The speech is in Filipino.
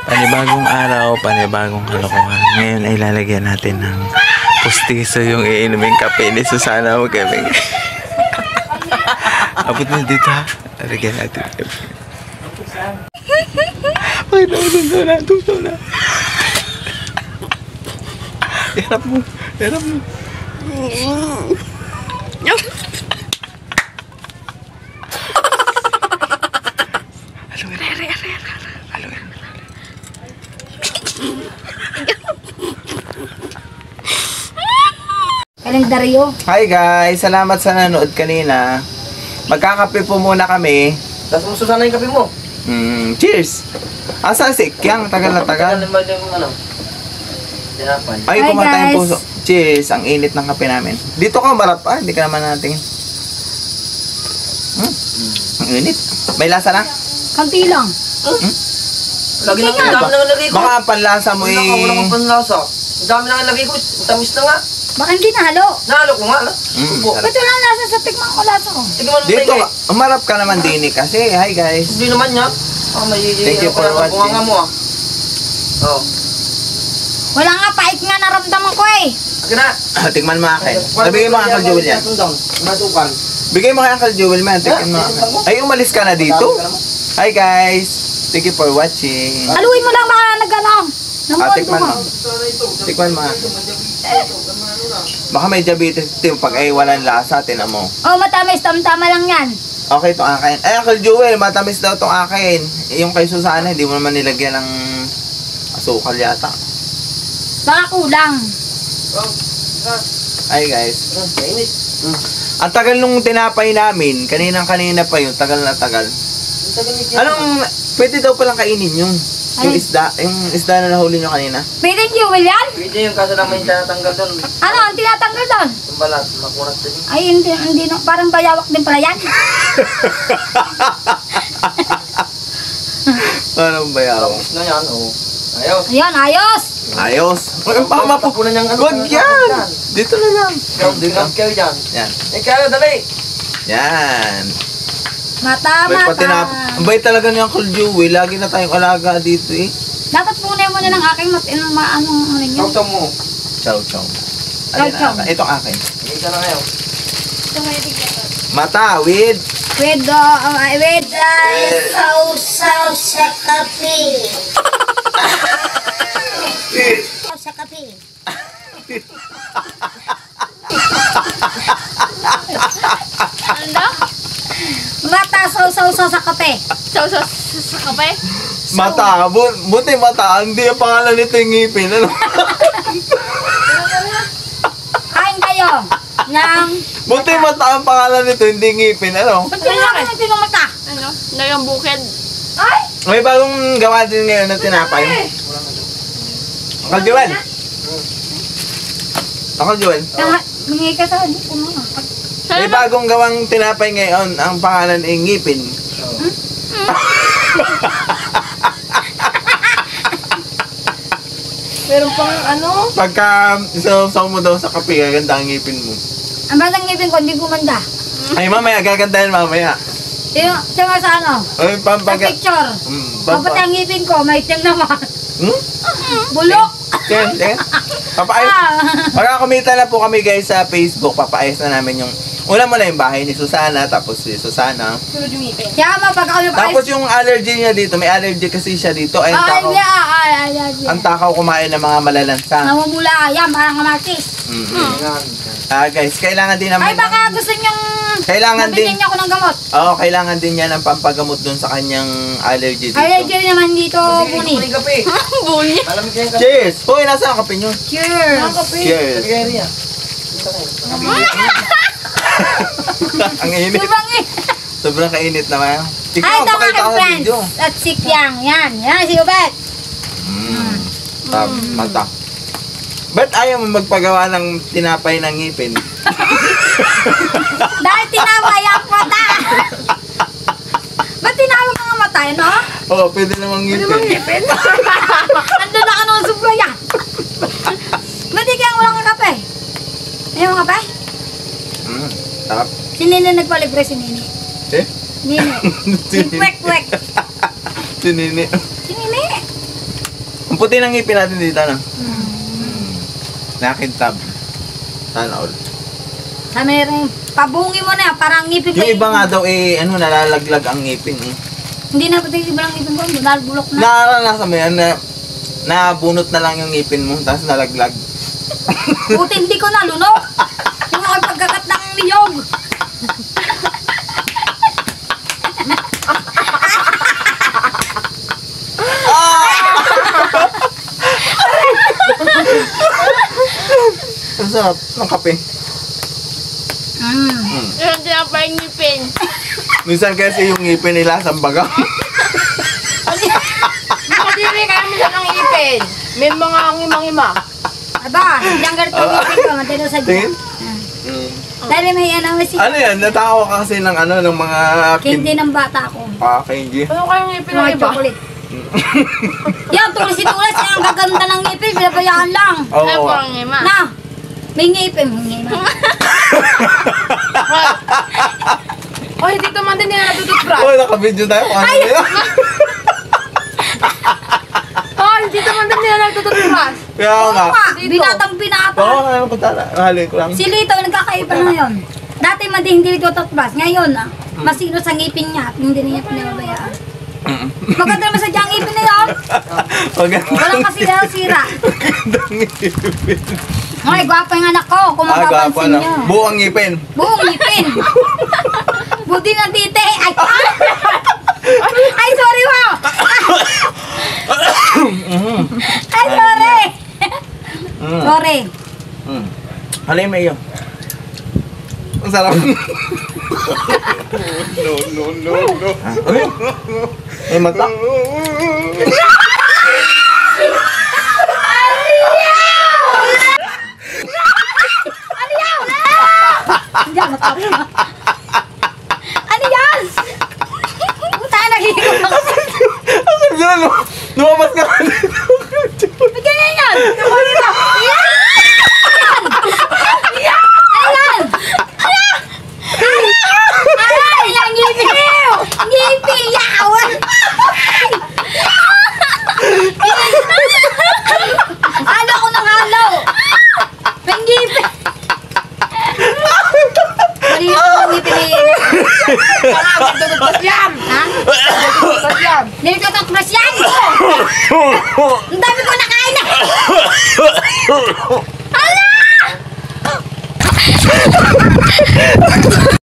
Panibagong araw, panibagong kalokohan. Ngayon ay lalagyan natin ng pustiso yung iinuming kape ni Susana. Huwag kami. Abot na dito ha. Lalagyan natin kape. Ay, tuso na. Hirap mo. Kalendaryo. Hi guys, salamat sa nanood kanina. Magkakape po muna kami. Tapos mo Susana yung kape mo. Cheers! Asa si Kyang? Tagal na tagal. Ay, Hi, kumain tayong guys. puso. Cheers! Ang init ng kape namin. Dito ka marat pa, hindi ka naman natin. Ang init. May lasa na? Kanti lang. Lagi na ang dami nang lagay ko. Baka ang panlasa mo eh. Wala kang panlasa. Ang dami nang lagay ko. Tamis na nga. Baka hindi nahalo. Nalo ko nga. Sarap. Ito lang lasa sa tikman ko lasa ko. Tignan mo Dito, umarap ka naman din eh. Kasi, hi guys. Hindi naman niya. Thank you for watching. Bunga mo ah. Oh. Wala nga, pait nga naramdaman ko eh. Akin na. Tikman mo akin. Nabigay mo kay Uncle Jewel yan. Matukan. Bigay mo kay Uncle Jewel man. Tikman mo akin. Ay, umalis ka na dito. Hi guys. Thank you for watching. Haluin mo lang baka nag-ano. Tikman mo. Tikman mo akin. Baka may diabetes ito pag ay walang lasa, tinan mo. Oh, matamis. Tama lang yan. Okay, itong akin. Ay, Uncle Jewel, matamis daw itong akin. Yung kay Susana, hindi mo naman nilagyan ng asukal yata. Baka kulang. Hi guys. Ang tagal nung tinapay namin, kanina pa yun, tagal na tagal. Anong, pwede daw palang kainin yun. Yung isda na nahuli nyo kanina. Pwede niyo, William? Pwede yung kaso naman yung tinatanggal doon. Ano, ang tinatanggal doon? Yung balat, makunat din. Ay, hindi no, parang bayawak din pala yan. Parang bayaw. Tapos na yan, oh. Ayos. Ayan, ayos. Ayos. Ay, baka mapupunan niyang ano. Wag yan. Dito na lang. Dito. Kayo dyan. Yan. Kayo, dali. Yan. Mata. Ang bait talaga ni Uncle Jewel. Lagi na tayong alaga dito eh. Dapat punay mo na ng aking maano ninyo. Kauta mo. Chow. Alin Chow. na? Itong akin. Dito na kayo. Mata with With sausaw sa kape. Sa kape. Ano? Mata sausaw sa kape. Sausaw sa kape? mata. Buti mata. Hindi ang pangalan nito yung ngipin. Ano? Kain kayo ng Buti mata ang pangalan nito, hindi ngipin. Ano? ba't kailangan ng pinumata? Ano? Lagang bukid. Ay! May bagong gawa din ngayon na tinapay. Uncle Jewel. Uncle Jewel. Mangi ka sa hindi ko mga. May bagong gawang tinapay ngayon. Ang pangalan ay ngipin. Meron pang ano? Pagka isaw mo daw sa kape, gaganda ang ngipin mo. Ang batang ngipin ko, hindi gumanda. Ay mamaya, gagandahin mamaya. Siya nga sa ano? Ay, Sa picture. Dapat ang ngipin ko, may itim naman. Bulok! Sige. Papaayos. Pagka kumita na po kami guys sa Facebook, papaayos na namin yung una mo na yung bahay ni Susana, tapos si Susana. Sunod yung ngipin. Kaya mo, pag ako Tapos yung allergy niya dito, may allergy kasi siya dito. Ay, ang takaw kumain ng mga malalansa. Namumula, yan, parang kamatis. Guys, kailangan din naman. Ay, baka gusto niyong Kailangan din. mabigyan niyo ako ng gamot. Oo, kailangan din niya ng pampagamot dun sa kanyang allergy dito. Allergy rin naman dito, Buni. Buni kape. Buni. Malamig yan kape. Cheers! Hoy, nasa ang kape nyo? Cheers! Cheers! Kaya niya. Ang init. Subang eh. Sobrang kainit naman. Ay, Ikaw, ito pakita mga ko sa friends. video. At si Kyang. Yan, si Ubet. Mata. Ba't ayaw mo magpagawa ng tinapay ng ngipin? Dahil tinaway ang mata. Ba't tinawag ang mata, no? Oo, pwede namang ngipin. Andun na ka nung supla yan. Ba't di kaya walang kape? Ayaw kape? Sarap. Si Nini nagpalibre si Nini. Eh? Nini. Si Kwek-kwek. Si Nini. Si Nini. Ang puti ng ngipin natin dito, ano? Nakintab. Sana all. Sabi rin, pabungi mo na yan, parang ngipin Yung iba nga daw ano, nalalaglag ang ngipin. Hindi na pati iba lang ngipin ko, nalbulok na. Naranasan mo yan na nabunot na lang yung ngipin mo, tapos nalaglag. Buti hindi ko nalunok. Yung ako pagkakat ng niyog. Ang sarap ng kape. Yung tinapay ngipin. Minsan kasi yung ngipin nila sa baga. Nakadiri kayo minsan ng ngipin. May mga ngima-ngima. Aba, yung ganito ang ngipin ko, matino sa Tingin? dyan. Dahil may ano, may Ano yan? Natawa ka kasi ng ano, ng mga Hindi ng bata ko. candy. Ano kayong ngipin ng Mga iba? chocolate. Yan, tulis-tulis. Ang gaganda ng ngipin, binabayaan lang. Oo. Ay, parang ngima. Na, may ngipin. May ngipin. Oy, dito man din nila natututbrush. Oh, naka-video tayo. Ano yun? Oy, dito man din nila natututbrush. Kaya nga. Binatang binata. Oo, kaya patala. Halin ko lang. Si Lito, nagkakaiba na yun. Dati hindi ito toothbrush. Ngayon, masino sa ngipin niya at hindi niya pinababayaan. Maganda naman sa diyang ngipin na yun. Maganda. Walang kasi daw sira. Magandang ngipin. Ay, gwapo yung anak ko, kung Gwapo mapapansin na. niyo. Buong ngipin. Buong ngipin. Buti na tite. Ay, ay, sorry mo. Ay, sorry. Sorry. Halin mo iyo. Ang sarap. No. Ay, may mata. Diyan, matapos. Ano yan? Puta, nagiging ako. Ang sarap. Lumabas ka. Ganyan yan. Tumuli na. Yan! Yan! Ayan! Ayan! Ayan! Ngipin! Ngipin! Yawan! Halo ko ng halo! May ngipin! Mali yung ngipin ni... Tututbrush yan. Ha? Tututbrush yan. Nilitotokbrush yan! Ang dami ko nakain na! Hala!